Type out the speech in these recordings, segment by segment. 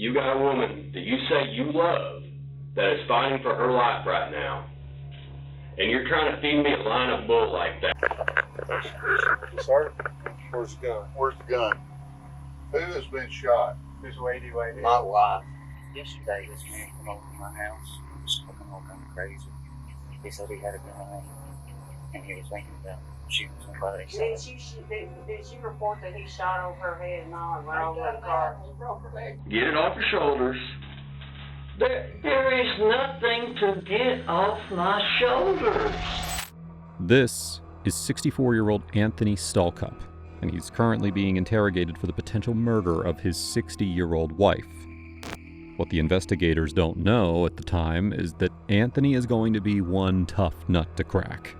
You got a woman that you say you love that is fighting for her life right now, and you're trying to feed me a line of bull like that. Sir, where's the gun? Where's the gun? Who has been shot? This lady right here. My wife. Yesterday, this man came over to my house. He was looking all kind of crazy. He said he had a gun on him, and he was thinking about shooting somebody. Did she report that he shot over her head and all and went over the car? Get it off your shoulders. There is nothing to get off my shoulders. This is 64-year-old Anthony Stalcup, and he's currently being interrogated for the potential murder of his 60-year-old wife. What the investigators don't know at the time is that Anthony is going to be one tough nut to crack.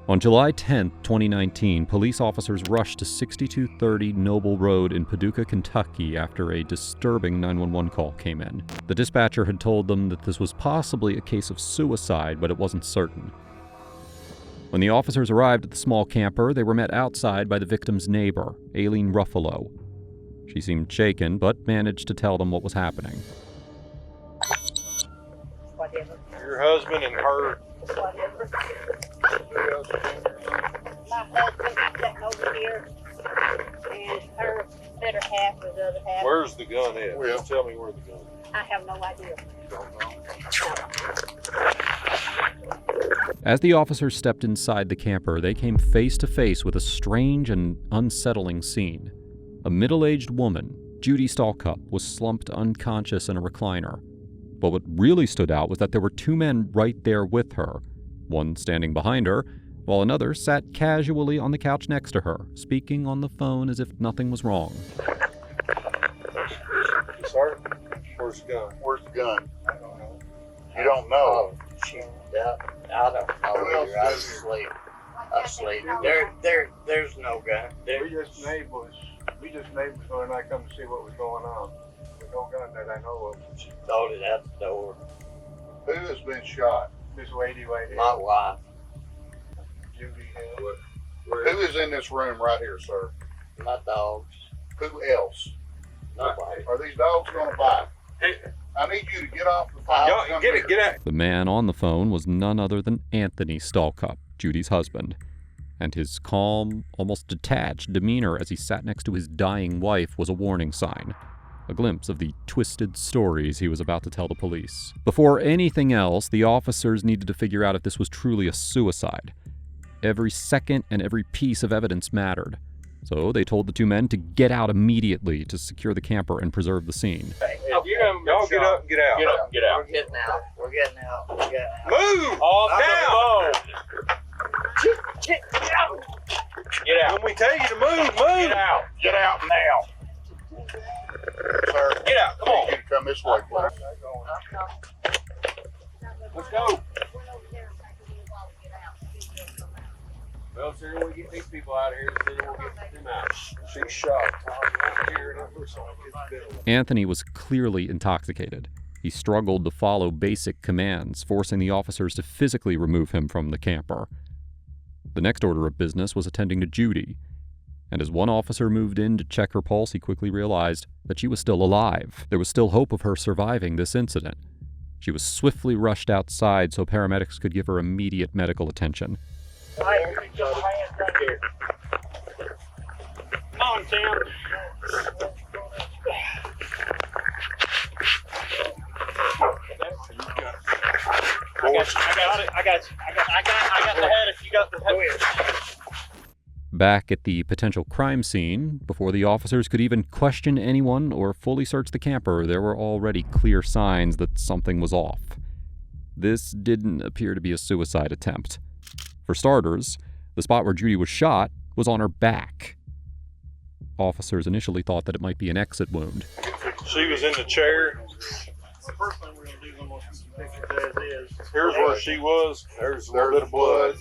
On July 10, 2019, police officers rushed to 6230 Noble Road in Paducah, Kentucky after a disturbing 911 call came in. The dispatcher had told them that this was possibly a case of suicide, but it wasn't certain. When the officers arrived at the small camper, they were met outside by the victim's neighbor, Aileen Ruffalo. She seemed shaken, but managed to tell them what was happening. Your husband and her. My husband is sitting over here, and her better half or the other half. Where's the gun at? Well, Just tell me where the gun is. I have no idea. You don't know? As the officers stepped inside the camper, they came face to face with a strange and unsettling scene. A middle-aged woman, Judy Stalcup, was slumped unconscious in a recliner. But what really stood out was that there were two men right there with her, one standing behind her, while another sat casually on the couch next to her, speaking on the phone as if nothing was wrong. Sir, where's the gun? Where's the gun? I don't know. You don't know. Oh, shoot. I don't know. Who else I was does asleep. There's no gun. We just neighbors. When I come to see what was going on. There's no gun that I know of. She thrown it out the door. Who has been shot? This lady right here. My wife. Judy. Who is in this room right here, sir? My dogs. Who else? Nobody. Are these dogs going to bite? I need you to get off the phone. Y'all, get out. The man on the phone was none other than Anthony Stalcup, Judy's husband. And his calm, almost detached demeanor as he sat next to his dying wife was a warning sign. A glimpse of the twisted stories he was about to tell the police. Before anything else, the officers needed to figure out if this was truly a suicide. Every second and every piece of evidence mattered. So they told the two men to get out immediately to secure the camper and preserve the scene. Y'all get up and get out. Get out. We're getting out. We're getting out. Move! Now! Get out. When we tell you to move. Get out. Get out now. Sir, Get out. Come I on. need you to come this way, please. Let's go. Well, sir, we'll get these people out of here, and then we'll get them out. She's shot. Anthony was clearly intoxicated. He struggled to follow basic commands, forcing the officers to physically remove him from the camper. The next order of business was attending to Judy. And as one officer moved in to check her pulse, he quickly realized that she was still alive. There was still hope of her surviving this incident. She was swiftly rushed outside so paramedics could give her immediate medical attention. Come on, Tim. I got the head if you got the head. Back at the potential crime scene, before the officers could even question anyone or fully search the camper, there were already clear signs that something was off. This didn't appear to be a suicide attempt. For starters, the spot where Judy was shot was on her back. Officers initially thought that it might be an exit wound. She was in the chair. The first thing we're going to do is I'm going to see some pictures as is. Here's where she was. There's a little bit of blood.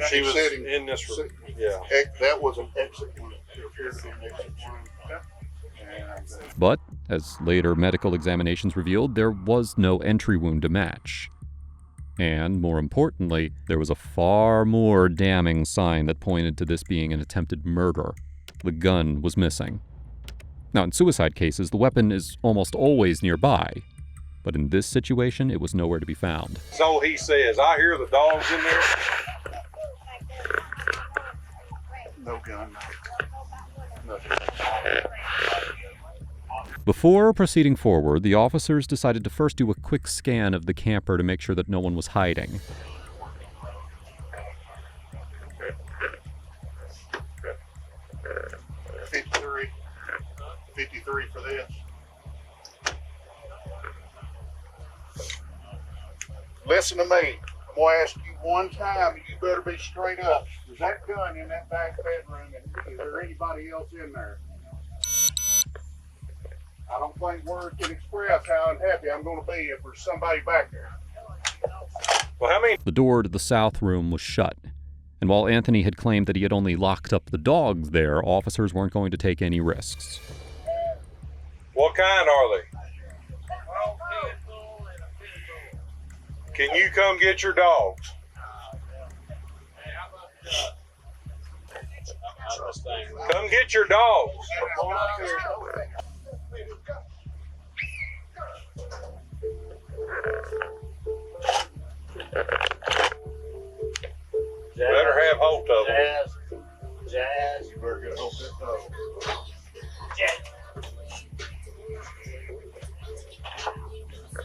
She was sitting in this room. Yeah. That was an exit wound. It appeared to be an exit wound. But, as later medical examinations revealed, there was no entry wound to match. And, more importantly, there was a far more damning sign that pointed to this being an attempted murder. The gun was missing. Now, in suicide cases, the weapon is almost always nearby, but in this situation, it was nowhere to be found. So he says, I hear the dogs in there. No gun. Before proceeding forward, the officers decided to first do a quick scan of the camper to make sure that no one was hiding. $53 for this. Listen to me. I'm gonna ask you one time, and you better be straight up. There's that gun in that back bedroom, and is there anybody else in there? I don't think words can express how unhappy I'm gonna be if there's somebody back there. Well, how many? The door to the south room was shut, and while Anthony had claimed that he had only locked up the dogs there, officers weren't going to take any risks. What kind are they? Can you come get your dogs? Come get your dogs. Better have hold of them. Jazz. You better get hold of that dog.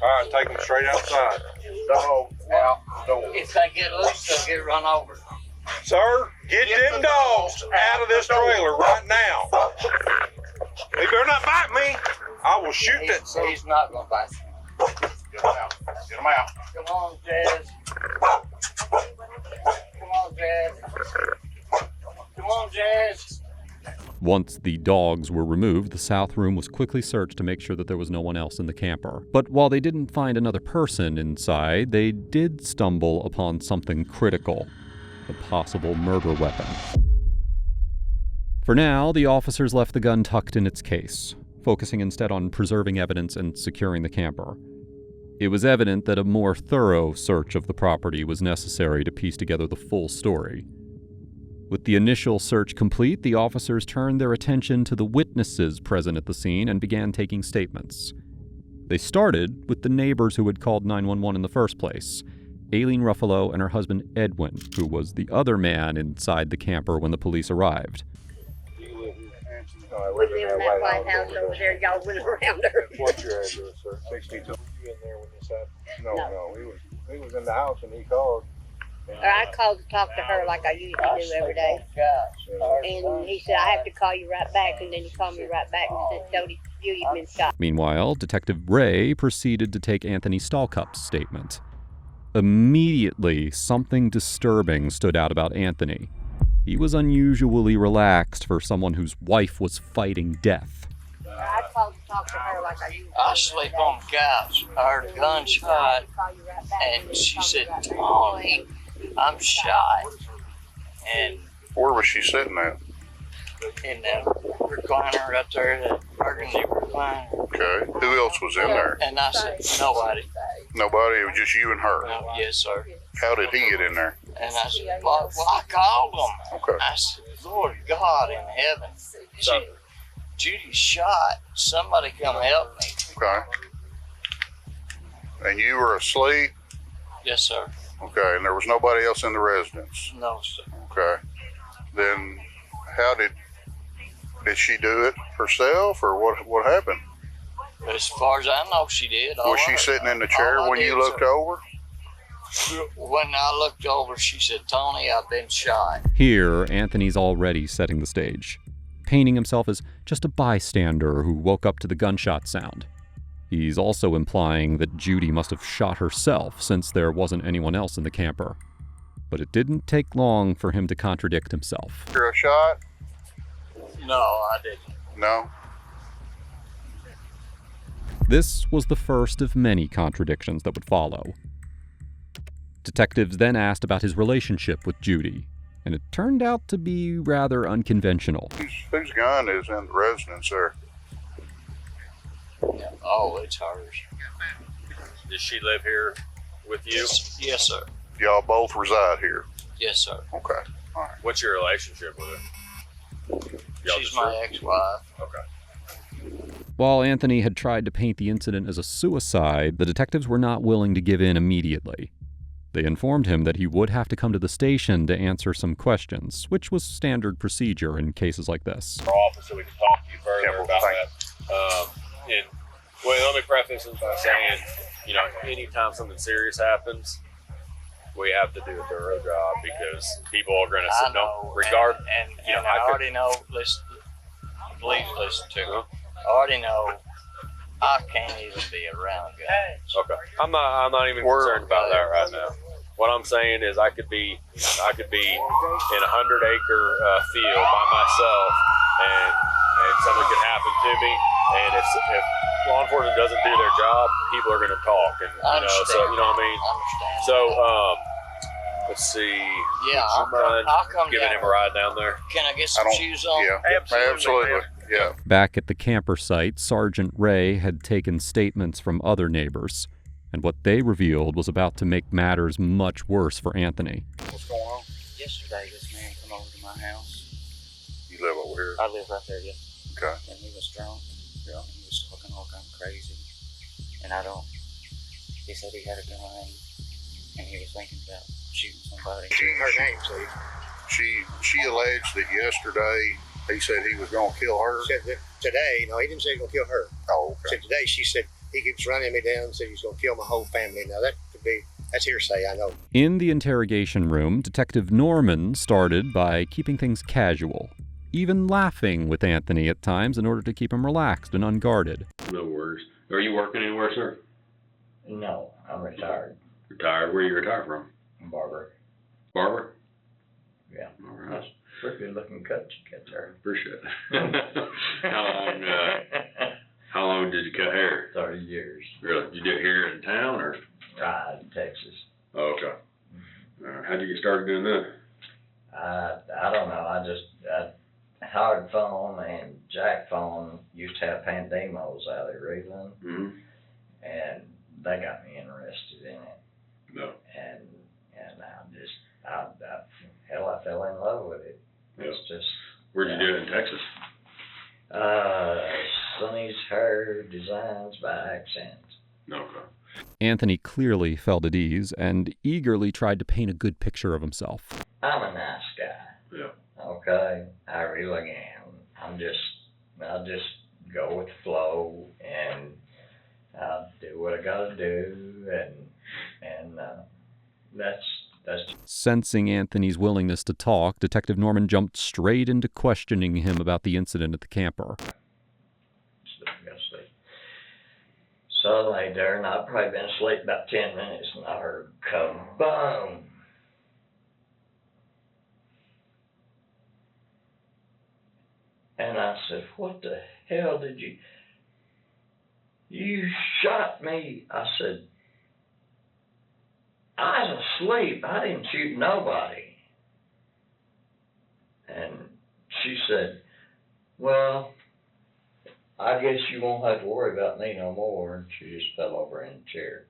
All right, take them straight outside. Dog out the door. If they get loose, they'll get run over. Sir, get them dogs out of this trailer right now. They better not bite me. I will shoot that son. He's not going to bite you. Get them out. Get them out. Come on, Jazz. Come on, Jazz. Come on, Jazz. Once the dogs were removed, the south room was quickly searched to make sure that there was no one else in the camper. But while they didn't find another person inside, they did stumble upon something critical: a possible murder weapon. For now, the officers left the gun tucked in its case, focusing instead on preserving evidence and securing the camper. It was evident that a more thorough search of the property was necessary to piece together the full story. With the initial search complete, the officers turned their attention to the witnesses present at the scene and began taking statements. They started with the neighbors who had called 911 in the first place: Aileen Ruffalo and her husband Edwin, who was the other man inside the camper when the police arrived. We live in that White House over there. Y'all went around her. What's your address, sir? 62. Were you in there when this happened? No. He was in the house and he called. Or I called to talk to her like I usually do every day. And he said, I have to call you right back. And then he called me right back and said, Judy's been shot. Meanwhile, Detective Ray proceeded to take Anthony Stalcup's statement. Immediately, something disturbing stood out about Anthony. He was unusually relaxed for someone whose wife was fighting death. I called to talk to her like I usually do. I sleep on the couch. I heard a gunshot, and she said, Tony, I'm shot. And Where was she sitting at? in the recliner up there, the burgundy recliner. Okay. Who else was in there? And I said, nobody. Nobody. It was just you and her. No, yes, sir. How did he get in there? And I said, well, I called him. Okay. I said, Lord God in heaven, Judy's shot. Somebody come help me. Okay. And you were asleep? Yes, sir. Okay. And there was nobody else in the residence? No, sir. Okay. Then how did she do it herself, or what happened? As far as I know, she did. Was she sitting in the chair when you looked over? When I looked over, she said, Tony, I've been shot. Here, Anthony's already setting the stage, painting himself as just a bystander who woke up to the gunshot sound. He's also implying that Judy must have shot herself since there wasn't anyone else in the camper. But it didn't take long for him to contradict himself. You're a shot? No, I didn't. No. This was the first of many contradictions that would follow. Detectives then asked about his relationship with Judy, and it turned out to be rather unconventional. Whose gun is in the residence there? Oh, it's hers. Does she live here with you? Yes, sir. Y'all both reside here? Yes, sir. Okay. All right. What's your relationship with her? She's my ex-wife. Okay. While Anthony had tried to paint the incident as a suicide, the detectives were not willing to give in immediately. They informed him that he would have to come to the station to answer some questions, which was standard procedure in cases like this. Our office so we can talk to you further about that. And well, let me preface this by saying, you know, anytime something serious happens, we have to do a thorough job because people are going to sit down, regard. And I already know. Listen, please listen to me. I already know I can't even be around guys. Okay, I'm not even concerned about that right now. What I'm saying is I could be in a 100-acre field by myself, and something could happen to me. And if law enforcement doesn't do their job, people are going to talk, and so you know what I mean. I understand. So let's see. Yeah, I'll come giving him a ride down there. Can I get some shoes on? Yeah, absolutely. Yeah. Back at the camper site, Sergeant Ray had taken statements from other neighbors, and what they revealed was about to make matters much worse for Anthony. What's going on? Yesterday, this man came over to my house. You live over here? I live right there, yeah. Okay. And he was drunk. Yeah. He was talking all kind of crazy. And he said he had a gun, and he was thinking about shooting somebody. Her name, see? She alleged that yesterday he said he was going to kill her. Said that today, no, he didn't say he was going to kill her. Oh, okay. Said today, she said he keeps running me down, said he's going to kill my whole family. Now that's hearsay, I know. In the interrogation room, Detective Norman started by keeping things casual, even laughing with Anthony at times in order to keep him relaxed and unguarded. No worries. Are you working anywhere, sir? No, I'm retired. Retired? Where are you retired from? Barber. Barber? Yeah. All right. That's a pretty good looking cut you get there. Appreciate it. How long did you cut hair? 30 years. Really? Did you do it here in town or? Right, Texas. Oh, okay. How'd you get started doing that? I don't know. Howard Phone and Jack Phone used to have Pandemos out at Reeland, and they got me interested in it. No. And I fell in love with it. Yeah. It's just. Where'd you do it in Texas? Sonny's Hair Designs by Accent. Okay. Anthony clearly felt at ease and eagerly tried to paint a good picture of himself. I'm a nice guy. Yeah. Okay, I really am. I'll just go with the flow, and I'll do what I gotta do, and that's. Sensing Anthony's willingness to talk, Detective Norman jumped straight into questioning him about the incident at the camper. So I lay there, and I'd probably been asleep about 10 minutes, and I heard kaboom. And I said, what the hell did you... You shot me. I said, I was asleep. I didn't shoot nobody. And she said, well, I guess you won't have to worry about me no more. And she just fell over in the chair.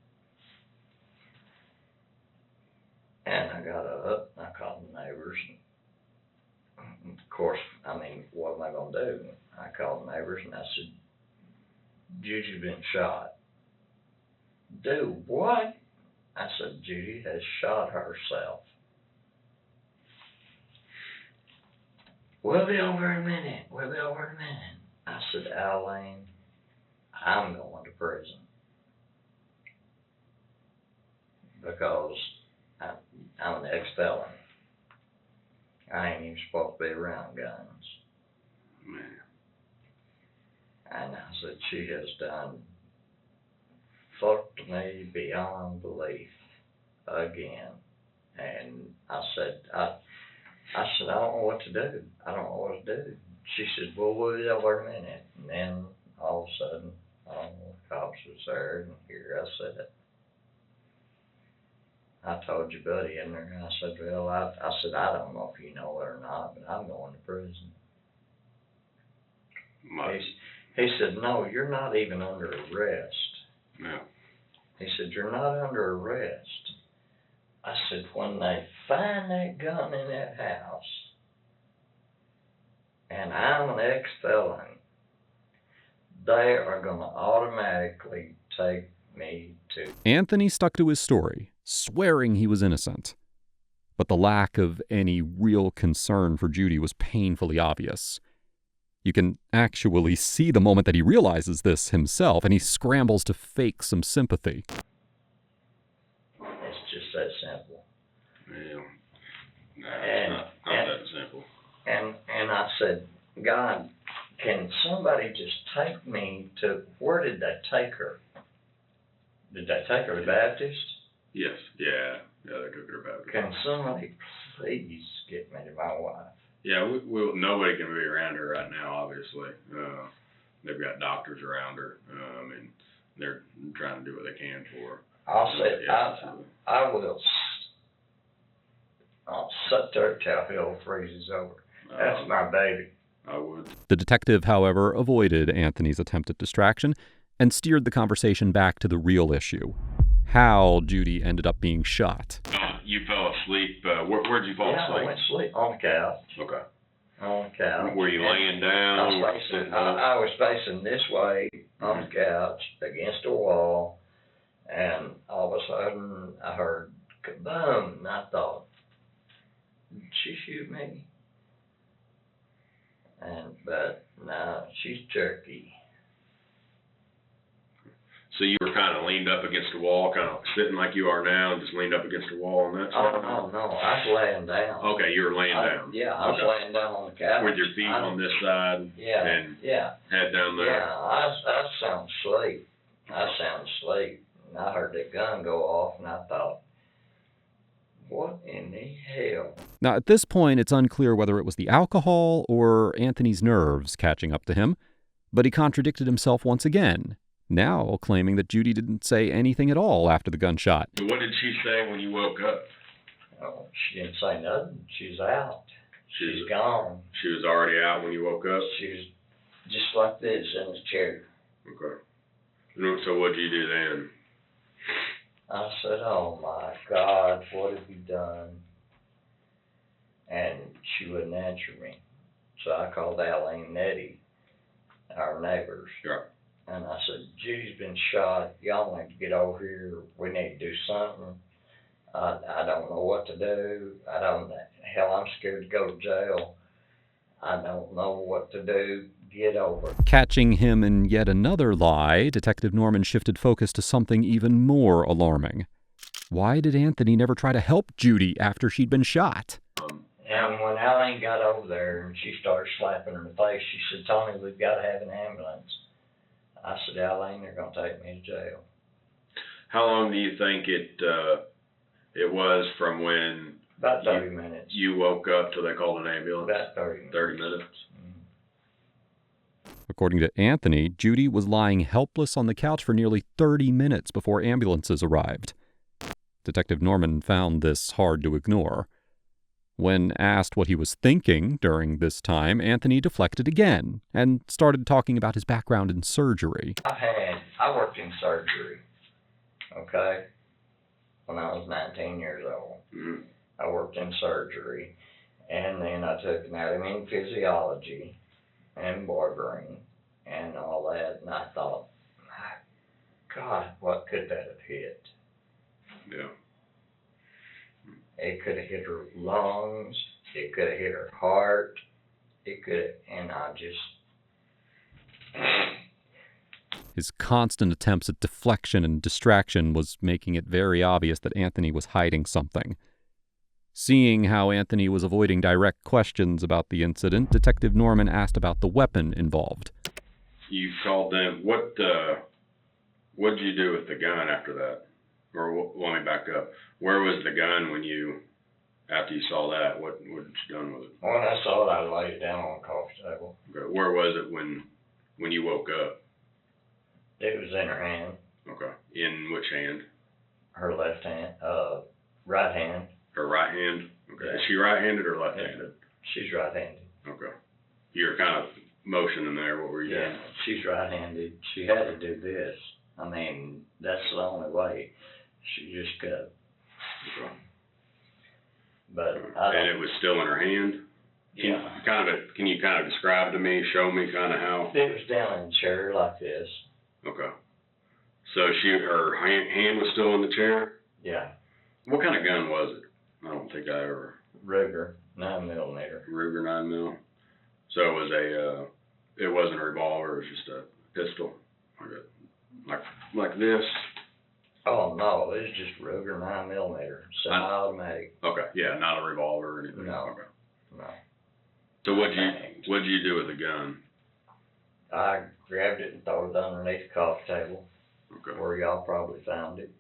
And I got up, and I called the neighbors. Of course, what am I going to do? I called the neighbors, and I said, Judy's been shot. Do what? I said, Judy has shot herself. We'll be over in a minute. I said, Aileen, I'm going to prison. Because I'm an ex-felon. I ain't even supposed to be around guns. Man. And I said, she has done fucked me beyond belief again. And I said, I don't know what to do. I don't know what to do. She said, well, we'll be over a minute. And then all of a sudden, the cops was there, and here I sat. I told your buddy in there, and I said, well, I don't know if you know it or not, but I'm going to prison. He said, no, you're not even under arrest. Yeah. He said, you're not under arrest. I said, when they find that gun in that house, and I'm an ex-felon, they are going to automatically take me to. Anthony stuck to his story, swearing he was innocent. But the lack of any real concern for Judy was painfully obvious. You can actually see the moment that he realizes this himself, and he scrambles to fake some sympathy. It's just that simple. Yeah. No, it's not that simple. And I said, God, can somebody just take me to, where did they take her? Did they take her to Baptist? Yes. Yeah, they took her to Paducah. Can somebody please get me to my wife? Yeah, nobody can be around her right now, obviously. They've got doctors around her, and they're trying to do what they can for her. I'll sit there till hell freezes over. That's my baby. I would. The detective, however, avoided Anthony's attempt at distraction and steered the conversation back to the real issue: how Judy ended up being shot. You fell asleep. Where'd you fall asleep? I went to sleep on the couch. Okay. On the couch. Were you laying down? I was facing this way on the couch against a wall, and all of a sudden I heard kaboom, and I thought, did she shoot me? But no, she's jerky. So you were kind of leaned up against the wall, kind of sitting like you are now, and just leaned up against the wall, and that's Oh, no, I was laying down. Okay, you were laying down. Yeah, I was laying down on the couch. With your feet on this side, and head down there. Yeah, I sound asleep. And I heard that gun go off, and I thought, what in the hell? Now, at this point, it's unclear whether it was the alcohol or Anthony's nerves catching up to him, but he contradicted himself once again, now claiming that Judy didn't say anything at all after the gunshot. What did she say when you woke up? Oh, she didn't say nothing. She's out. She's gone. She was already out when you woke up? She was just like this in the chair. Okay. So what'd you do then? I said, oh my God, what have you done? And she wouldn't answer me. So I called Aileen Nettie, our neighbors. Sure. And I said, Judy's been shot. Y'all need to get over here. We need to do something. I don't know what to do. Hell, I'm scared to go to jail. I don't know what to do. Get over. Catching him in yet another lie, Detective Norman shifted focus to something even more alarming. Why did Anthony never try to help Judy after she'd been shot? And when Aileen got over there and she started slapping her in the face, she said, Tony, we've got to have an ambulance. I said, Aileen, they're going to take me to jail. How long do you think it was from when about 30 minutes. You woke up till they called an ambulance? About 30 minutes. 30 minutes. According to Anthony, Judy was lying helpless on the couch for nearly 30 minutes before ambulances arrived. Detective Norman found this hard to ignore. When asked what he was thinking during this time, Anthony deflected again and started talking about his background in surgery. I worked in surgery, okay, when I was 19 years old. Mm-hmm. I worked in surgery, and then I took anatomy and physiology and barbering and all that, and I thought, my God, what could that have hit? Yeah. It could have hit her lungs, it could have hit her heart, and I just... His constant attempts at deflection and distraction was making it very obvious that Anthony was hiding something. Seeing how Anthony was avoiding direct questions about the incident, Detective Norman asked about the weapon involved. You called them. What did you do with the gun after that? Or let me back up. Where was the gun after you saw that? What had you done with it? When I saw it, I laid it down on the coffee table. Okay. Where was it when you woke up? It was in her hand. Okay. In which hand? Her left hand, right hand. Her right hand? Okay. Yeah. Is she right-handed or left-handed? She's right-handed. Okay. You're kind of motioning there. What were you doing? She's right-handed. She had to do this. I mean, that's the only way. She just could. Okay. But and it was still in her hand? Yeah. Can you kind of describe to me, show me kind of how? It was down in the chair like this. Okay. So her hand was still in the chair? Yeah. What kind of gun was it? I don't think I ever. Ruger 9mm. Ruger 9mm. So it was it wasn't a revolver, it was just a pistol. Like this? Oh no, it was just Ruger 9mm, semi-automatic. Okay, yeah, not a revolver or anything. No. Okay. No. So what'd you do with the gun? I grabbed it and threw it underneath the coffee table, Okay. where y'all probably found it.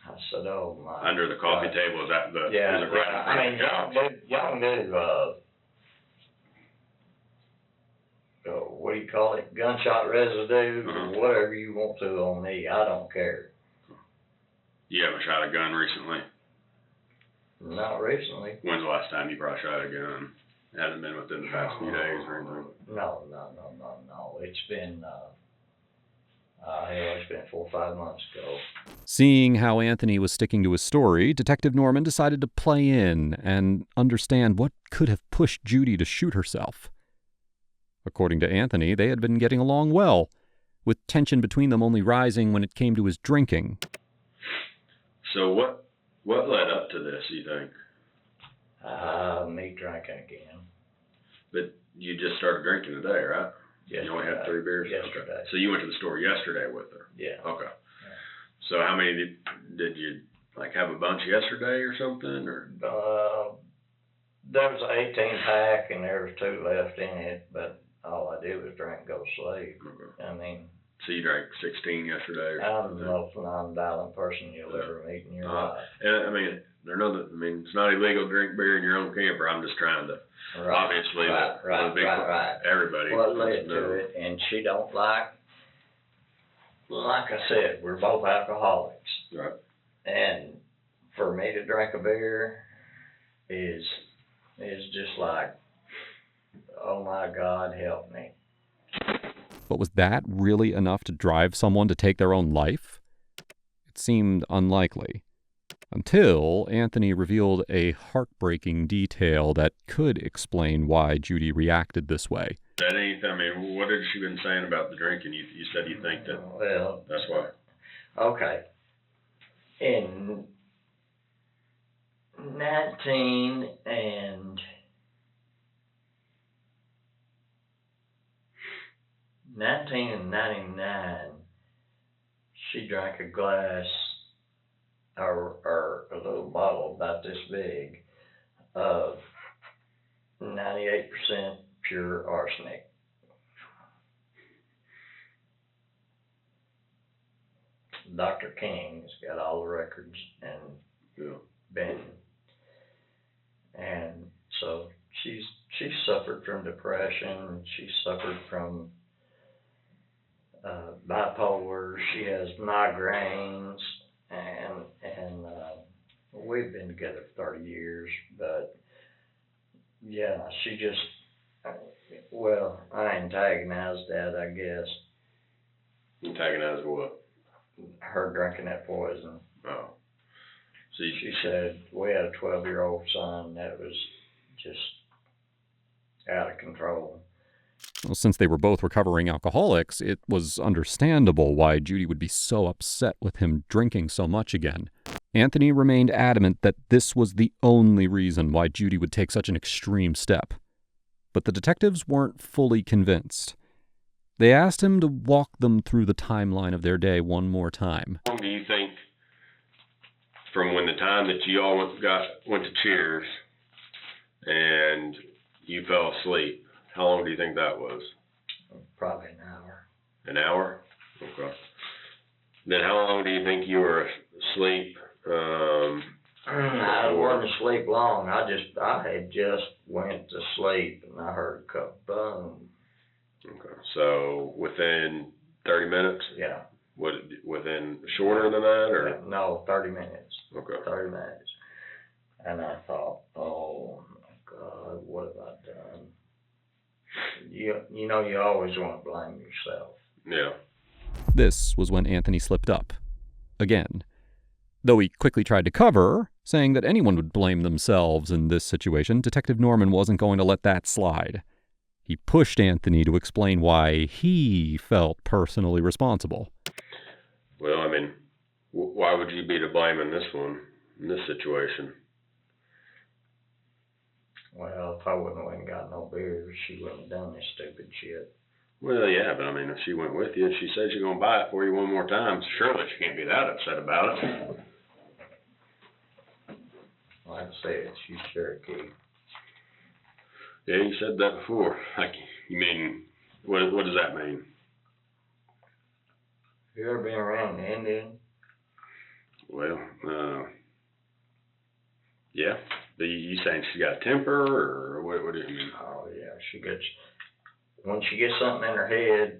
I said, "Oh my." Under the coffee table, is that the? Yeah, is it right in front I of mean, the couch? y'all knew, what do you call it? Gunshot residue, whatever you want to on me. I don't care. You haven't shot a gun recently? Not recently. When's the last time you probably shot a gun? It hasn't been within the past few days or anything? No. It's been, it's been 4 or 5 months ago. Seeing how Anthony was sticking to his story, Detective Norman decided to play in and understand what could have pushed Judy to shoot herself. According to Anthony, they had been getting along well, with tension between them only rising when it came to his drinking. So what led up to this, you think? Me drinking again. But you just started drinking today, right? Yesterday. You only had 3 beers? Yesterday. Okay. So you went to the store yesterday with her? Yeah. Okay. Yeah. So how many did you, have a bunch yesterday or something, or? There was an 18-pack and there was 2 left in it, but all I did was drink and go to sleep. Okay. I mean. So you drank 16 yesterday or I'm the most non-violent person you'll ever meet in your life. And I mean, it's not illegal to drink beer in your own camper. I'm just trying to, obviously, right. Everybody. What led to it, and she don't like I said, we're both alcoholics. Right. And for me to drink a beer is just like, oh my God, help me. But was that really enough to drive someone to take their own life? It seemed unlikely. Until Anthony revealed a heartbreaking detail that could explain why Judy reacted this way. What had she been saying about the drinking? You said you think that that's why. Okay. In 1999, she drank a glass or a little bottle about this big of 98% pure arsenic. Dr. King's got all the records and been, and so she suffered from depression. She suffered from bipolar. She has migraines, and we've been together for 30 years. But yeah, she just I antagonized that, I guess. Antagonized what? Her drinking that poison. Oh. She said we had a 12-year-old son that was just out of control. Well, since they were both recovering alcoholics, it was understandable why Judy would be so upset with him drinking so much again. Anthony remained adamant that this was the only reason why Judy would take such an extreme step. But the detectives weren't fully convinced. They asked him to walk them through the timeline of their day one more time. How long do you think, from when the time that you all went to Cheers and you fell asleep, how long do you think that was? Probably an hour. An hour? Okay. Then how long do you think you were asleep? I wasn't asleep long. I had just went to sleep and I heard a cup boom. Okay. So within 30 minutes? Yeah. Within shorter than that, or? No, 30 minutes. Okay. 30 minutes. And I thought, oh my God, what have I done? You know, you always want to blame yourself. Yeah. This was when Anthony slipped up. Again. Though he quickly tried to cover, Saying that anyone would blame themselves in this situation, Detective Norman wasn't going to let that slide. He pushed Anthony to explain why he felt personally responsible. Well, I mean, why would you be to blame in this situation? Well, if I wouldn't have went and got no beers, she wouldn't have done this stupid shit. Well, yeah, but I mean, if she went with you and she said she's going to buy it for you one more time, surely she can't be that upset about it. Like I said, she's Cherokee. Yeah, you said that before. Like, you mean, what does that mean? You ever been around an Indian? Well, yeah. You saying she got a temper, or what do you mean? Oh, yeah, when she gets something in her head,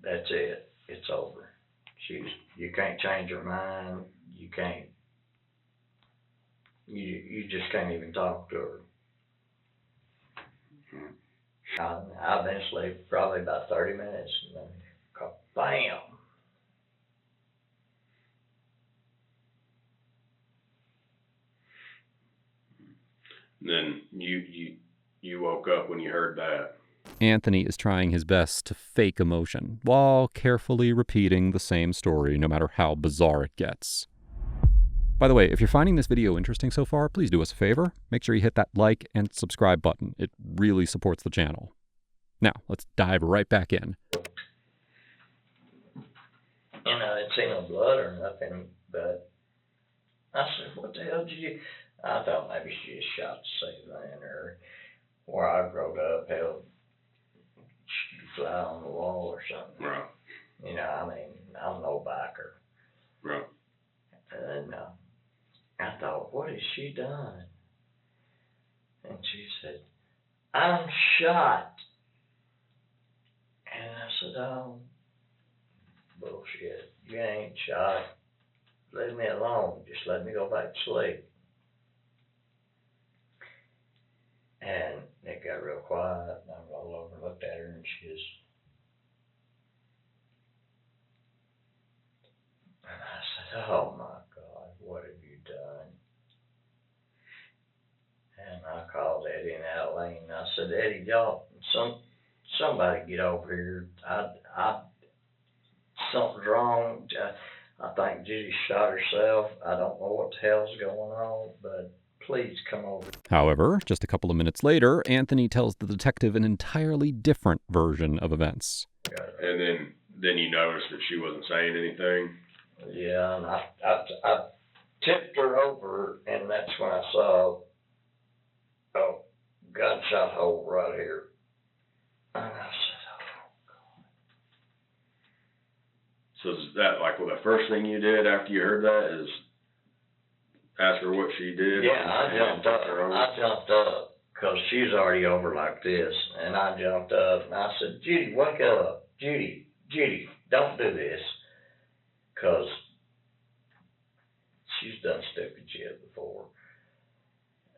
that's it. It's over. You can't change her mind. You just can't even talk to her. I've been asleep probably about 30 minutes, and then bam. Then you woke up when you heard that. Anthony is trying his best to fake emotion while carefully repeating the same story no matter how bizarre it gets. By the way, if you're finding this video interesting so far, please do us a favor. Make sure you hit that like and subscribe button. It really supports the channel. Now, let's dive right back in. I didn't see no blood or nothing, but I said, what the hell did you... I thought maybe she just shot to save then, or where I grew up, hell, she fly on the wall or something. Right. You know, I mean, I'm no biker. Right. And I thought, what has she done? And she said, I'm shot. And I said, oh, bullshit. You ain't shot. Leave me alone. Just let me go back to sleep. And it got real quiet, and I rolled over and looked at her, and she just... And I said, oh my God, what have you done? And I called Eddie and Aileen, and I said, Eddie, y'all, somebody get over here. Something's wrong. I think Judy shot herself. I don't know what the hell's going on, but please come over. However, just a couple of minutes later, Anthony tells the detective an entirely different version of events. And then you noticed that she wasn't saying anything? Yeah, and I tipped her over, and that's when I saw a gunshot hole right here. And I said, oh, God. So is that like the first thing you did after you heard that is ask her what she did? Yeah, I jumped up because she's already over like this, and I jumped up and I said, Judy, wake up. Judy, don't do this, because she's done stupid shit before.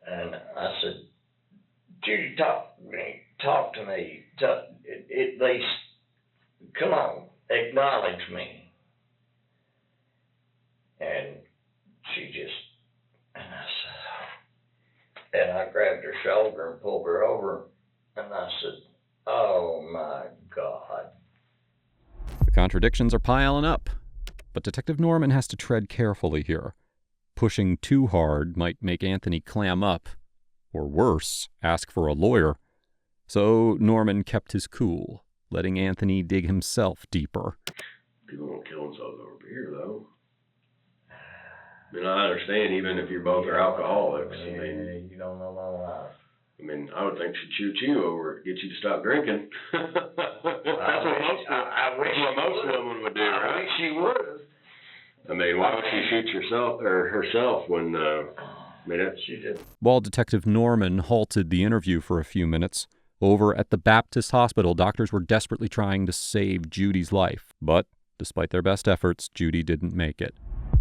And I said, Judy, talk to me. At least, come on, acknowledge me. And she just, and I said, and I grabbed her shoulder and pulled her over, and I said, oh my God. The contradictions are piling up, but Detective Norman has to tread carefully here. Pushing too hard might make Anthony clam up, or worse, ask for a lawyer. So Norman kept his cool, letting Anthony dig himself deeper. People don't kill themselves over beer, though. I mean, I understand, even if you both are alcoholics. Yeah, I mean, you don't know my life. I mean, I would think she'd shoot you over it, get you to stop drinking. That's what most women would do, right? I wish she would have. I mean, why would she shoot herself when, I mean, that's... She did. While Detective Norman halted the interview for a few minutes, over at the Baptist Hospital, doctors were desperately trying to save Judy's life. But, despite their best efforts, Judy didn't make it.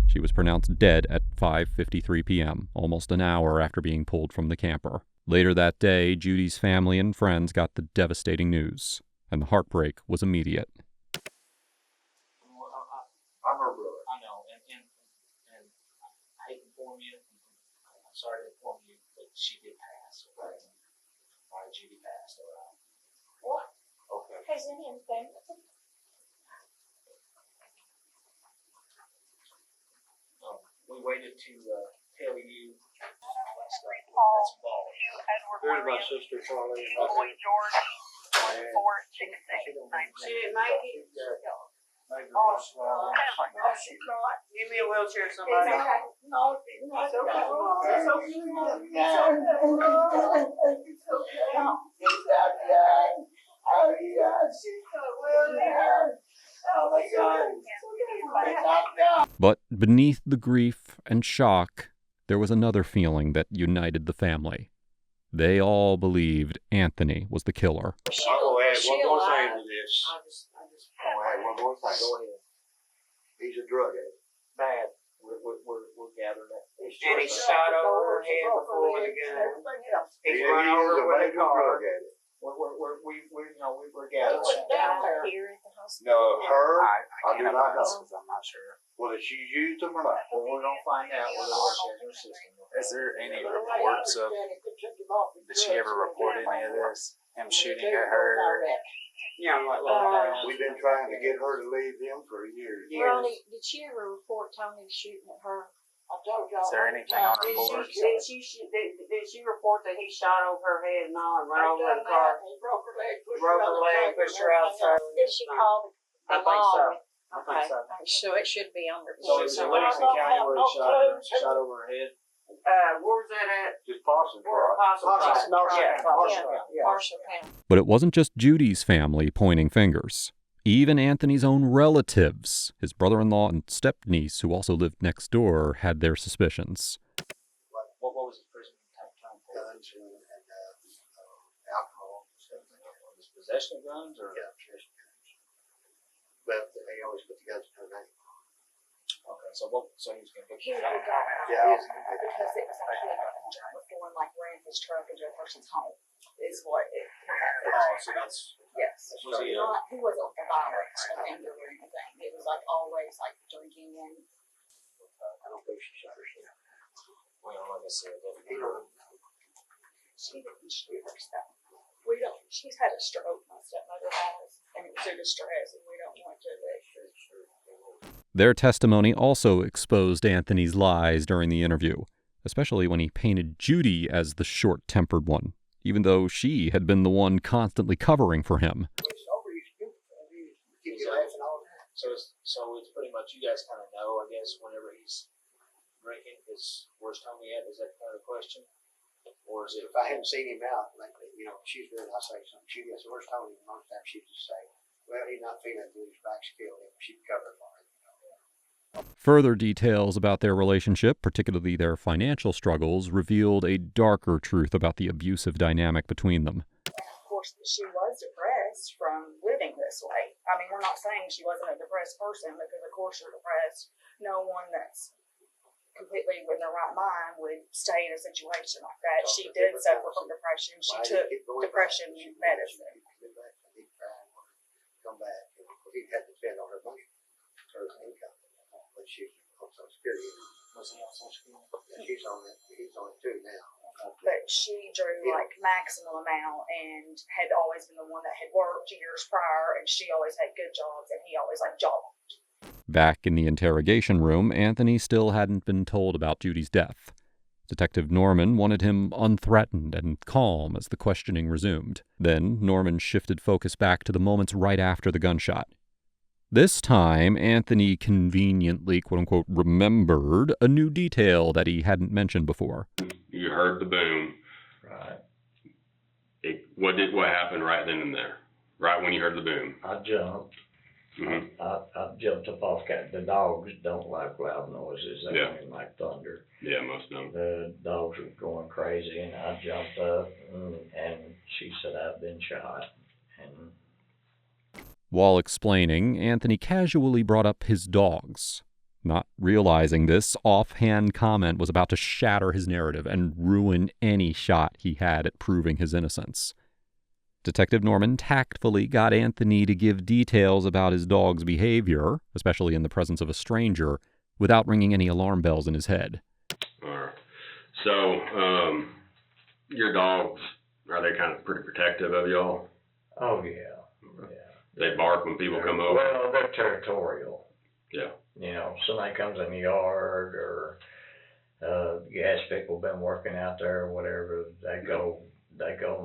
She was pronounced dead at 5:53 p.m., almost an hour after being pulled from the camper. Later that day, Judy's family and friends got the devastating news, and the heartbreak was immediate. I'm her brother. I know, and She did pass, okay? All right, Judy passed, all right. What? Okay. Has any of the family? We waited to tell you. Here's my sister Charlie. George, 14669. She didn't make it? Oh, she's not. Give me a wheelchair, It's okay. No, it's okay. It's okay. It's okay. Oh, yeah, she's not well there. Oh, my God. But beneath the grief and shock, there was another feeling that united the family. They all believed Anthony was the killer. I'll go ahead, one more thing to this. Go ahead, one more thing. Go ahead. He's a drug addict. Bad. We're gathering that. And he shot over her head before with a gun. He's run over a with a major car. drug addict. We're gathering that. Down here at the hospital. No, her, I do not know. I'm not sure. Whether she used them or not. Well, we're gonna find out whether she has her system. Is there any reports of, did she ever report any of this? Him shooting at her? Yeah, like, We've been trying to get her to leave him for years. Ronnie, did she ever report Tony shooting at her? I told y'all. Is there anything on her board? Did she report that he shot over her head and all and run over her car? He broke her leg, Pushed her outside. Did she call I the think law? so. I Okay, think so. so it should be on the So report. it's in Livingston County where he shot over her head. Where's that at? Just Parsons, right? Parsons. Yeah, Marshall County. But it wasn't just Judy's family pointing fingers. Even Anthony's own relatives, his brother-in-law and step-niece, who also lived next door, had their suspicions. What was his prison time for? Guns and alcohol. Was possession of guns or? Yeah, possession of guns. But they always put the guns in her name. Okay, so he was gonna put. He would have gotten Yeah, out because it was a kid and John before and like ran his truck into a person's home is what it happened. Oh, so that's. Yes. Was he, He wasn't like a violent offender or anything. It was like always like drinking and. I don't think she shot herself. Well, like I said, She didn't shoot herself. We don't. She's had a stroke. My stepmother has, and it was due to stress, and we don't want to. Their testimony also exposed Anthony's lies during the interview, especially when he painted Judy as the short-tempered one, even though she had been the one constantly covering for him. So it's pretty much you guys kind of know, I guess, whenever he's drinking, is where's Tony at? Is that kind of the question? Or is it? If I hadn't seen him out, like, she's really, I say something, she goes, where's Tony? And most times she'd just say, well, he's not feeling good, his back's killed him. She'd cover for him. Further details about their relationship, particularly their financial struggles, revealed a darker truth about the abusive dynamic between them. Of course, she was depressed from living this way. I mean, we're not saying she wasn't a depressed person because, of course, you're depressed. No one that's completely in their right mind would stay in a situation like that. She did suffer from depression. She took depression medicine. Come back. He had to spend all her money, her income. But she's on Social Security. Was he on Social Security? Yeah, he's on it too now. But she drew like maximum amount and had always been the one that had worked years prior, and she always had good jobs, and he always like jobbed. Back in the interrogation room, Anthony still hadn't been told about Judy's death. Detective Norman wanted him unthreatened and calm as the questioning resumed. Then Norman shifted focus back to the moments right after the gunshot. This time, Anthony conveniently, quote-unquote, remembered a new detail that he hadn't mentioned before. You heard the boom. Right. What happened right then and there? Right when you heard the boom? I jumped. Mm-hmm. I jumped up off cat. The dogs don't like loud noises. They don't like thunder. Yeah, most don't. The dogs were going crazy, and I jumped up, and she said I've been shot. And while explaining, Anthony casually brought up his dogs. Not realizing this offhand comment was about to shatter his narrative and ruin any shot he had at proving his innocence. Detective Norman tactfully got Anthony to give details about his dog's behavior, especially in the presence of a stranger, without ringing any alarm bells in his head. All right. So, Your dogs, are they kind of pretty protective of y'all? Oh, yeah. They bark when people come over? Well, they're territorial. Yeah. You know, somebody comes in the yard or gas people been working out there or whatever, they go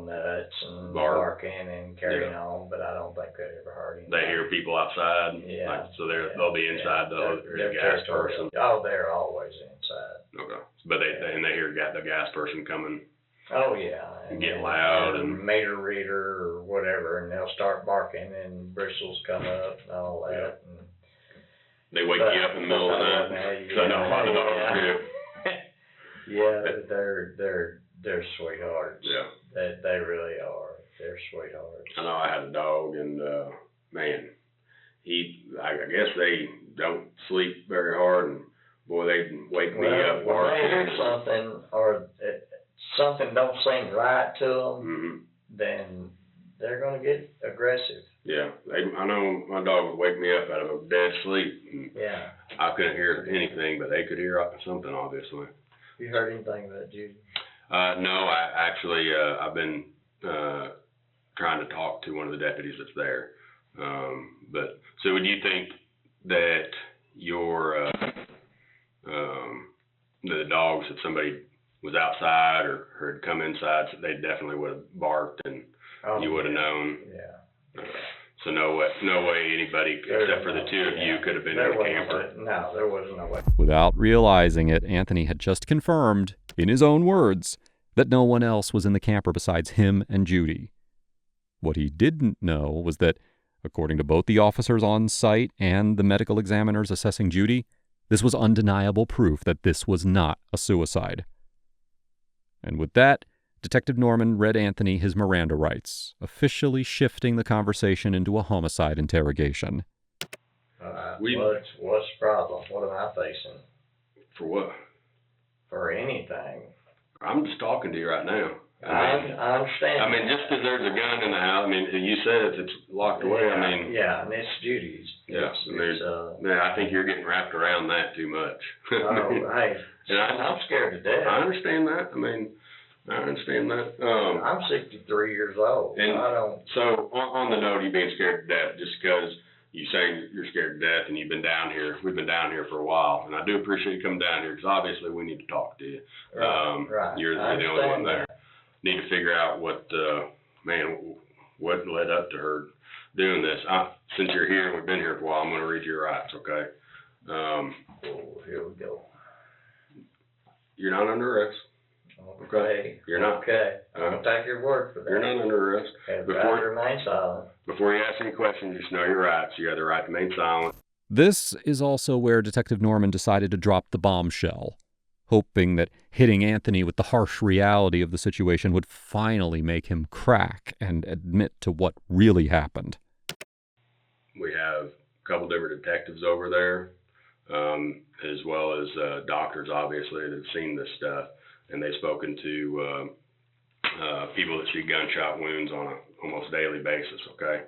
nuts and barking and carrying on, but I don't think they ever hurt anybody. They hear people outside? Yeah. Like, so they'll be inside the gas person? Oh, they're always inside. Okay. But they hear the gas person coming? Oh, yeah. And get loud and meter reader or whatever, and they'll start barking and bristles come up and all that. Yeah. And, they wake you up in the middle of the night? So I know a lot of dogs do. Yeah, they're sweethearts. Yeah. They really are. They're sweethearts. I know I had a dog, and man, I guess they don't sleep very hard, and boy, they wake me up. When they hear something or something don't seem right to them, then they're gonna get aggressive. Yeah, I know my dog would wake me up out of a dead sleep. Yeah. I couldn't hear anything, but they could hear something, obviously. You heard anything about Judy? No, I've been trying to talk to one of the deputies that's there. But so would you think that your the dogs, if somebody was outside or had come inside, so they definitely would have barked and you would have known? Yeah. So no way anybody except for the two of you could have been in the camper? No, there was no way. Without realizing it, Anthony had just confirmed, in his own words, that no one else was in the camper besides him and Judy. What he didn't know was that, according to both the officers on site and the medical examiners assessing Judy, this was undeniable proof that this was not a suicide. And with that, Detective Norman read Anthony his Miranda rights, officially shifting the conversation into a homicide interrogation. What's the problem? What am I facing? For what? For anything. I'm just talking to you right now. I understand. I mean, just because there's a gun in the house, I mean, you said it's locked away. Yeah, I mean, yeah, and it's Judy's. Yeah, I think you're getting wrapped around that too much. Oh, hey, I'm scared to death. I understand that. I understand that. I'm 63 years old. And I don't. So on the note of you being scared to death, just because you saying you're scared to death and you've been down here, we've been down here for a while, and I do appreciate you coming down here because obviously we need to talk to you. Right. You're the only one there. Need to figure out what led up to her doing this. Since you're here and we've been here for a while, I'm going to read your rights, okay? Here we go. You're not under arrest. Okay. You're not. Okay. I'm going to take your word for that. You're not under arrest. Remain silent. Before you ask any questions, just know your rights. You have the right to remain silent. This is also where Detective Norman decided to drop the bombshell, hoping that hitting Anthony with the harsh reality of the situation would finally make him crack and admit to what really happened. We have a couple different detectives over there, as well as doctors, obviously, that have seen this stuff, and they've spoken to people that see gunshot wounds on an almost daily basis, okay?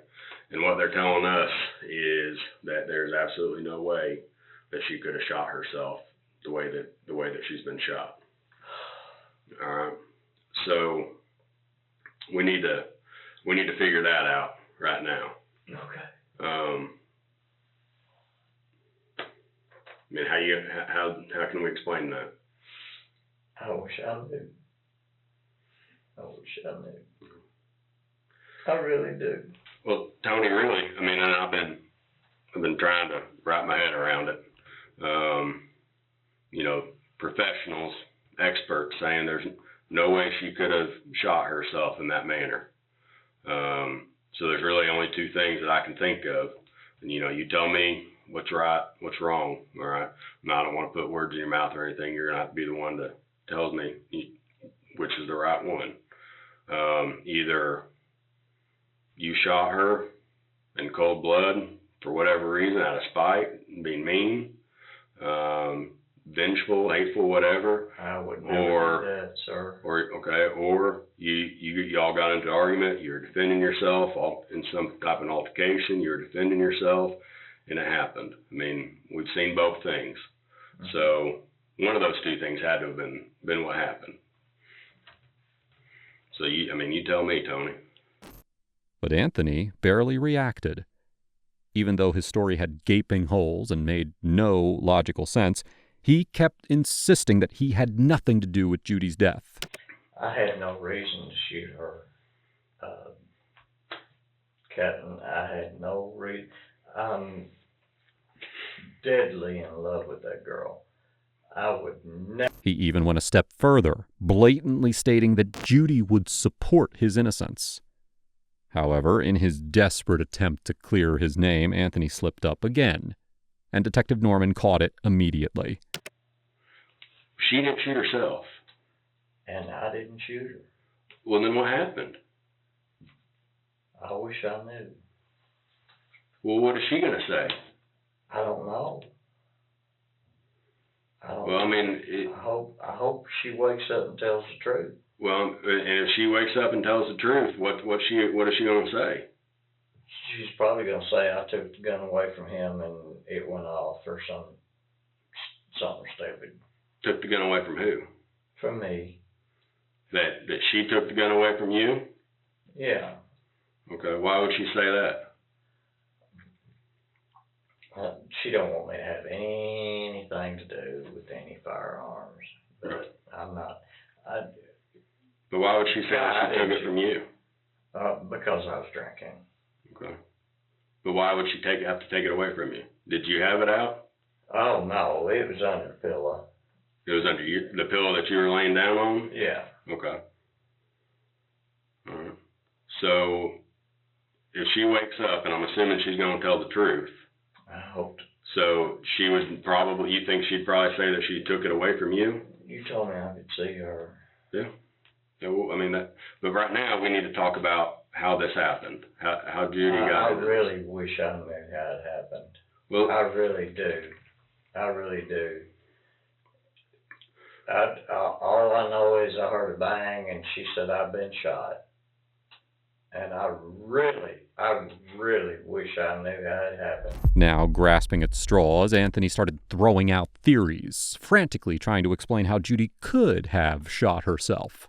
And what they're telling us is that there's absolutely no way that she could have shot herself the way that she's been shot. All right. So we need to figure that out right now. Okay. I mean, how can we explain that? I wish I knew. I really do. Well, Tony, really, I mean, and I've been trying to wrap my head around it. Professionals, experts saying there's no way she could have shot herself in that manner. So there's really only two things that I can think of. And, you tell me what's right, what's wrong, all right? I don't want to put words in your mouth or anything. You're going to have to be the one to tell me which is the right one. Either you shot her in cold blood for whatever reason, out of spite, being mean, vengeful, hateful, whatever. I would never do that, sir. Or you all got into an argument, you're defending yourself in some type of altercation, you're defending yourself, and it happened. I mean, we've seen both things. So one of those two things had to have been what happened. So you tell me, Tony. But Anthony barely reacted. Even though his story had gaping holes and made no logical sense, he kept insisting that he had nothing to do with Judy's death. I had no reason to shoot her. Captain, I had no reason. I'm deadly in love with that girl. I would never. He even went a step further, blatantly stating that Judy would support his innocence. However, in his desperate attempt to clear his name, Anthony slipped up again, and Detective Norman caught it immediately. She didn't shoot herself. And I didn't shoot her. Well, then what happened? I wish I knew. Well, what is she going to say? I don't know. Well, I mean, I hope she wakes up and tells the truth. Well, and if she wakes up and tells the truth, what is she going to say? She's probably going to say I took the gun away from him and it went off, or something stupid. Took the gun away from who? From me. That she took the gun away from you? Yeah. Okay. Why would she say that? She don't want me to have anything to do with any firearms, but I'm not. But why would she say that she took it from you? Because I was drinking. Okay. But why would she have to take it away from you? Did you have it out? Oh no, it was under the pillow. It was under the pillow that you were laying down on? Yeah. Okay. All right. So if she wakes up, and I'm assuming she's going to tell the truth. I hope. So you think she'd probably say that she took it away from you? You told me I could see her. Yeah. Well, I mean that. But right now we need to talk about how this happened. How Judy got. I really wish I knew how it happened. Well, I really do. I really do. All I know is I heard a bang and she said I've been shot. And I really wish I knew how it happened. Now, grasping at straws, Anthony started throwing out theories, frantically trying to explain how Judy could have shot herself.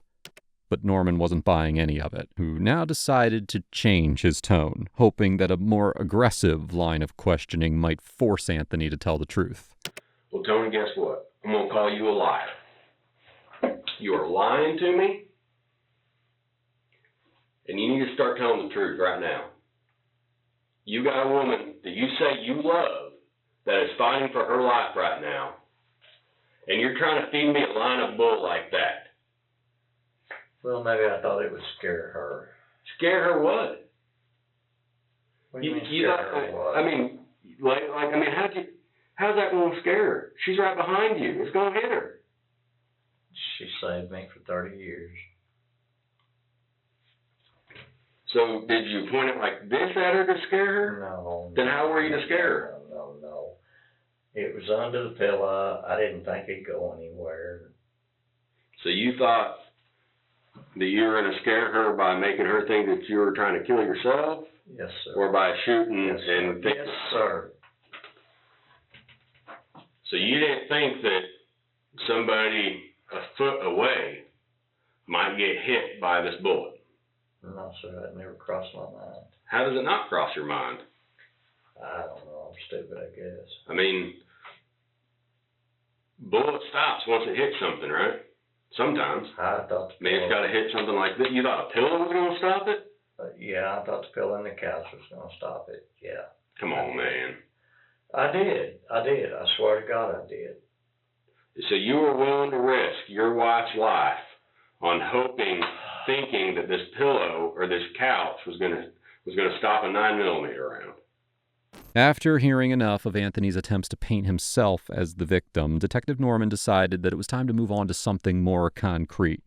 But Norman wasn't buying any of it, who now decided to change his tone, hoping that a more aggressive line of questioning might force Anthony to tell the truth. Well, Tony, guess what? I'm going to call you a liar. You are lying to me, and you need to start telling the truth right now. You got a woman that you say you love that is fighting for her life right now, and you're trying to feed me a line of bull like that. Well, maybe I thought it would scare her. Scare her what? What do you mean scare her what? I mean, how's that going to scare her? She's right behind you. It's going to hit her. She saved me for 30 years. So did you point it like this at her to scare her? No. Then how were you to scare her? No. It was under the pillow. I didn't think it'd go anywhere. So you thought that you were going to scare her by making her think that you were trying to kill yourself? Yes, sir. Or by shooting Yes, sir. and thinking? Yes, sir. So you didn't think that somebody a foot away might get hit by this bullet? No, sir. That never crossed my mind. How does it not cross your mind? I don't know. I'm stupid, I guess. I mean, bullet stops once it hits something, right? Sometimes. I thought the pillow. It's got to hit something like this. You thought a pillow was going to stop it? Yeah, I thought the pillow in the couch was going to stop it. Yeah. Come on, man. I did. I swear to God I did. So you were willing to risk your wife's life on thinking that this pillow or this couch was going to stop a 9mm round. After hearing enough of Anthony's attempts to paint himself as the victim, Detective Norman decided that it was time to move on to something more concrete.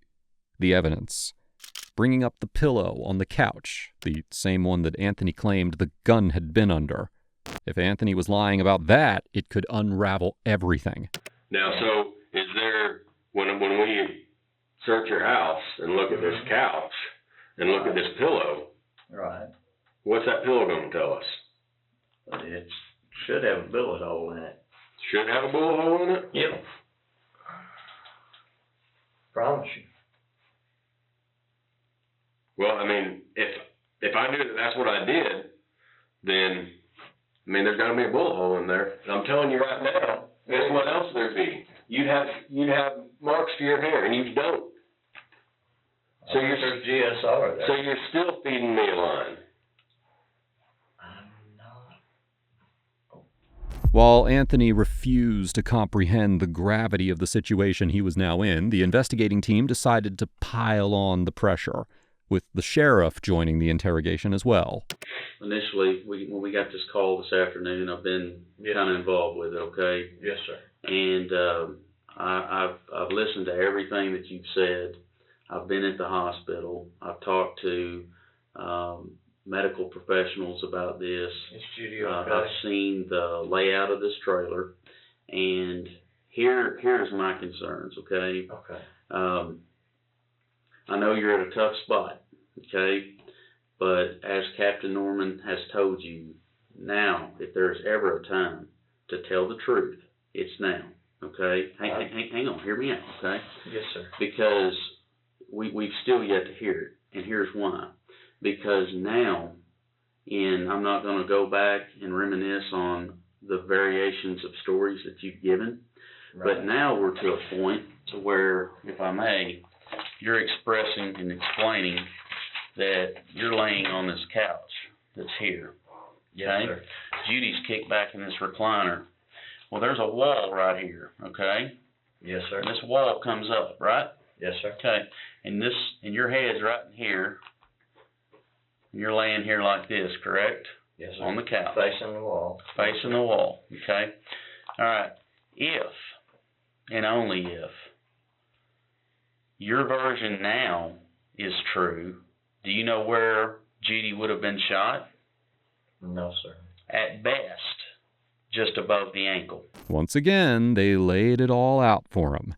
The evidence. Bringing up the pillow on the couch, the same one that Anthony claimed the gun had been under. If Anthony was lying about that, it could unravel everything. Now, so is there, when we search your house and look at this couch and look at this pillow, right? What's that pillow going to tell us? It should have a bullet hole in it. Should have a bullet hole in it? Yep. Promise you. Well, I mean, if I knew that that's what I did, then, I mean, there's got to be a bullet hole in there. And I'm telling you right now, guess what else there'd be? You'd have marks to your hair, and you don't. So you're GSR there. So you're still feeding me a line. I'm not. While Anthony refused to comprehend the gravity of the situation he was now in, the investigating team decided to pile on the pressure, with the sheriff joining the interrogation as well. Initially, when we got this call this afternoon, I've been kind of involved with it, okay? Yes, sir. And I've listened to everything that you've said. I've been at the hospital. I've talked to medical professionals about this. Is Judy okay? I've seen the layout of this trailer, and here's my concerns, okay? Okay. I know you're at a tough spot, okay? But as Captain Norman has told you, now, if there's ever a time to tell the truth, it's now, okay? Hang on, hear me out, okay? Yes, sir. Because we've still yet to hear it, and here's why. Because now, I'm not going to go back and reminisce on the variations of stories that you've given, Right. but now we're to a point to where, if I may, you're expressing and explaining that you're laying on this couch that's here. Yes, Okay? sir. Judy's kicked back in this recliner. Well, there's a wall right here, okay? Yes, sir. And this wall comes up, right? Yes, sir. Okay. And your head's right in here. And you're laying here like this, correct? Yes, sir. On the couch. Facing the wall. Facing the wall, okay? All right. If, and only if, your version now is true, do you know where Judy would have been shot? No, sir. At best, just above the ankle. Once again, they laid it all out for him.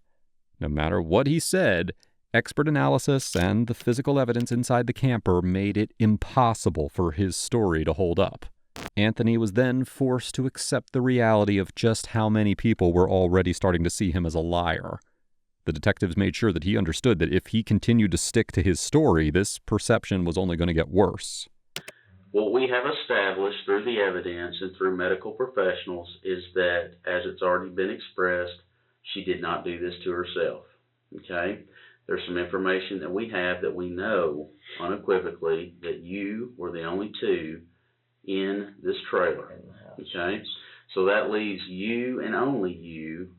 No matter what he said, expert analysis and the physical evidence inside the camper made it impossible for his story to hold up. Anthony was then forced to accept the reality of just how many people were already starting to see him as a liar. The detectives made sure that he understood that if he continued to stick to his story, this perception was only going to get worse. What we have established through the evidence and through medical professionals is that, as it's already been expressed, she did not do this to herself, okay? There's some information that we have that we know unequivocally that you were the only two in this trailer, okay? So that leaves you and only you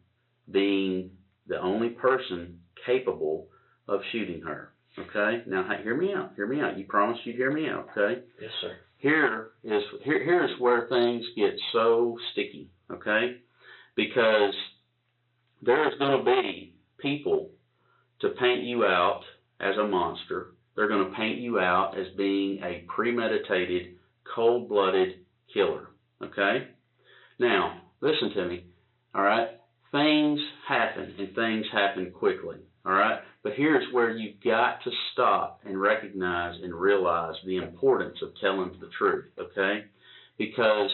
being the only person capable of shooting her, okay? Now, hear me out. You promised you'd hear me out, okay? Yes, sir. Here's where things get so sticky, okay? Because there's going to be people to paint you out as a monster. They're going to paint you out as being a premeditated, cold-blooded killer, okay? Now, listen to me, all right? Things happen, and things happen quickly, all right? But here's where you've got to stop and recognize and realize the importance of telling the truth, okay? Because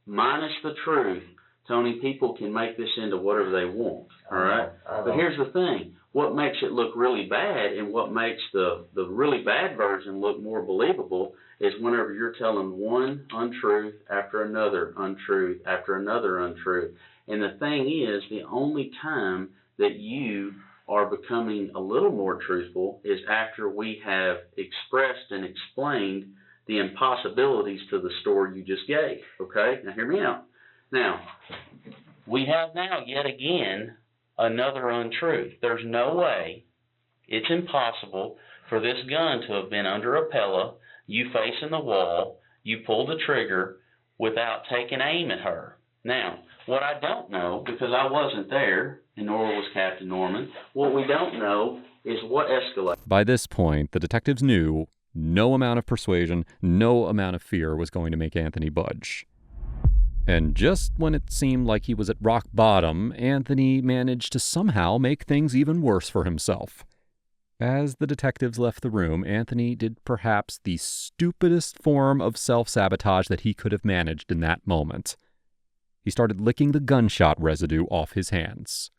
minus the truth, Tony, people can make this into whatever they want, all right? But here's the thing. What makes it look really bad and what makes the really bad version look more believable is whenever you're telling one untruth after another untruth after another untruth. And the thing is, the only time that you are becoming a little more truthful is after we have expressed and explained the impossibilities to the story you just gave, okay? Now, hear me out. Now, we have now, yet again, another untruth. There's no way, it's impossible for this gun to have been under a pillow, you facing the wall, you pull the trigger without taking aim at her. Now, what I don't know, because I wasn't there, and nor was Captain Norman, what we don't know is what escalated. By this point, the detectives knew no amount of persuasion, no amount of fear was going to make Anthony budge. And just when it seemed like he was at rock bottom, Anthony managed to somehow make things even worse for himself. As the detectives left the room, Anthony did perhaps the stupidest form of self-sabotage that he could have managed in that moment. He started licking the gunshot residue off his hands.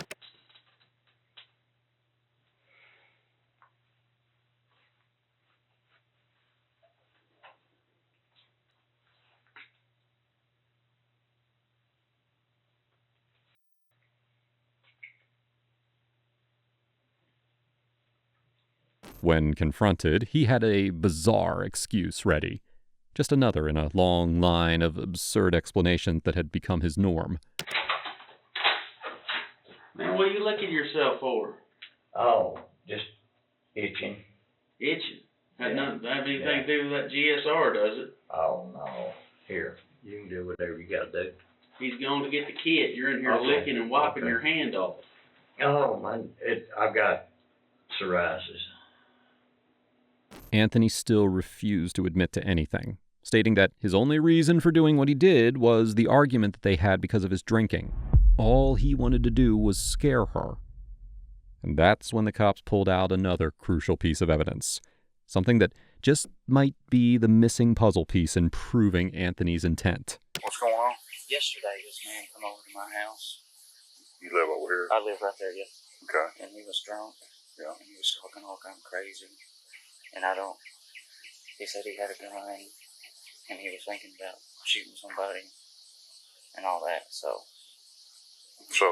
When confronted, he had a bizarre excuse ready. Just another in a long line of absurd explanations that had become his norm. Man, what are you licking yourself for? Oh, just itching. Itching? Doesn't have anything Yeah. to do with that GSR, does it? Oh, no. Here, you can do whatever you gotta do. He's going to get the kit. You're in here Okay. licking and wiping Okay. your hand off. Oh, I've got psoriasis. Anthony still refused to admit to anything, stating that his only reason for doing what he did was the argument that they had because of his drinking. All he wanted to do was scare her. And that's when the cops pulled out another crucial piece of evidence. Something that just might be the missing puzzle piece in proving Anthony's intent. What's going on? Yesterday, this man come over to my house. You live over here? I live right there, yeah. Okay. And he was drunk. Yeah. And he was talking all kind of crazy. And he said he had a gun, and he was thinking about shooting somebody and all that, so. So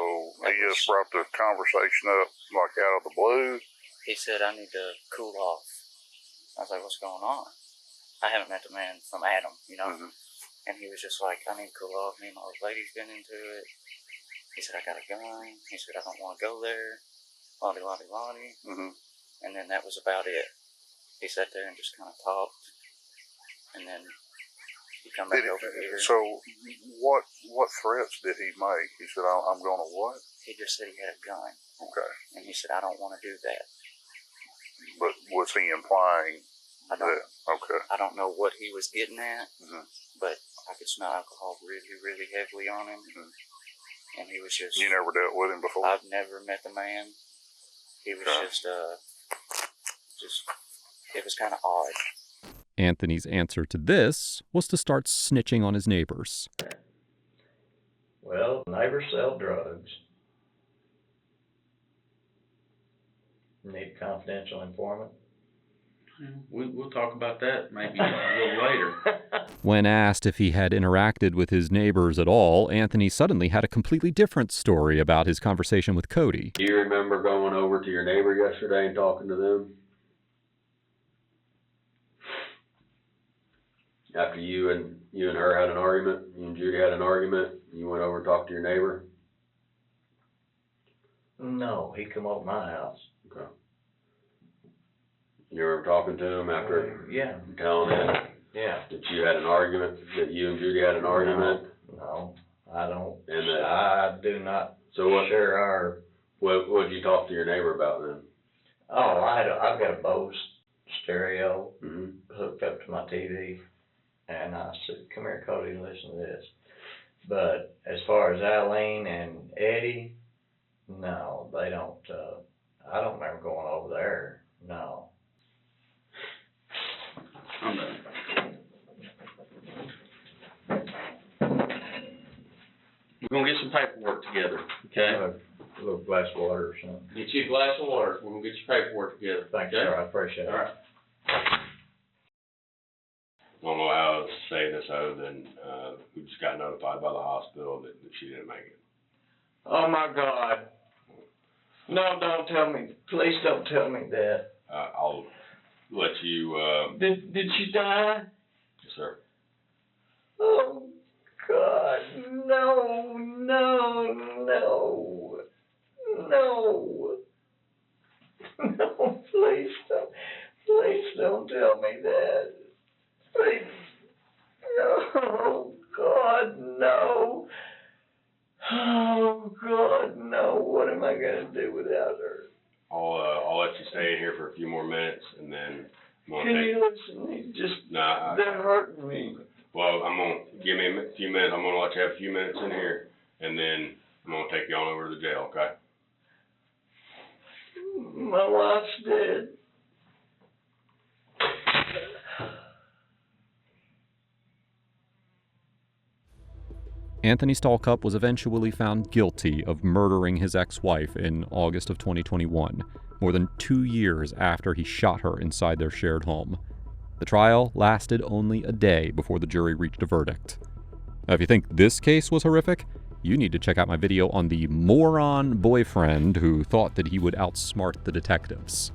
he just brought the conversation up like out of the blue? He said, I need to cool off. I was like, what's going on? I haven't met the man from Adam, you know? Mm-hmm. And he was just like, I need to cool off. Me and my old lady's been into it. He said, I got a gun. He said, I don't want to go there. Lottie, lottie, lottie. Mm-hmm. And then that was about it. He sat there and just kind of talked. And then he come back over here. So what threats did he make? He said, I'm going to what? He just said he had a gun. Okay. And he said, I don't want to do that. But was he implying I don't, that? Okay. I don't know what he was getting at, Mm-hmm. but I could smell alcohol really, really heavily on him. Mm-hmm. And he was just... You never dealt with him before? I've never met the man. He was Okay. just, it was kind of odd. Anthony's answer to this was to start snitching on his neighbors. Well, neighbors sell drugs. Need a confidential informant? We'll talk about that maybe a little later. When asked if he had interacted with his neighbors at all, Anthony suddenly had a completely different story about his conversation with Cody. Do you remember going over to your neighbor yesterday and talking to them? After you and her had an argument, you and Judy had an argument, you went over and talked to your neighbor? No, he come over to my house. Okay. You were talking to him after Yeah. telling him Yeah. that you had an argument, that you and Judy had an argument? No, I don't. And that, I do not so what, share our... what did you talk to your neighbor about then? Oh, I've got a Bose stereo Mm-hmm. hooked up to my TV. And I said, come here, Cody, and listen to this. But as far as Aileen and Eddie, no, they don't. I don't remember going over there. No. I'm done. We're going to get some paperwork together, okay? A little glass of water or something. Get you a glass of water. We're going to get your paperwork together. Thanks, okay? sir. I appreciate it. All right. I don't know how else to say this other than we just got notified by the hospital that she didn't make it. Oh, my God. No, don't tell me. Please don't tell me that. I'll let you. Did she die? Yes, sir. Oh, God. No, no, no. No. No, please don't. Please don't tell me that. Please. Oh, God, no. Oh, God, no. What am I going to do without her? I'll let you stay in here for a few more minutes, and then I'm gonna Can take. you listen? You just, Nah, they're hurting me. well, I'm gonna give me a few minutes. I'm gonna let you have a few minutes in here, and then I'm gonna take you on over to the jail. Okay? My wife's dead. Anthony Stalcup was eventually found guilty of murdering his ex-wife in August of 2021, more than 2 years after he shot her inside their shared home. The trial lasted only a day before the jury reached a verdict. Now, if you think this case was horrific, you need to check out my video on the moron boyfriend who thought that he would outsmart the detectives.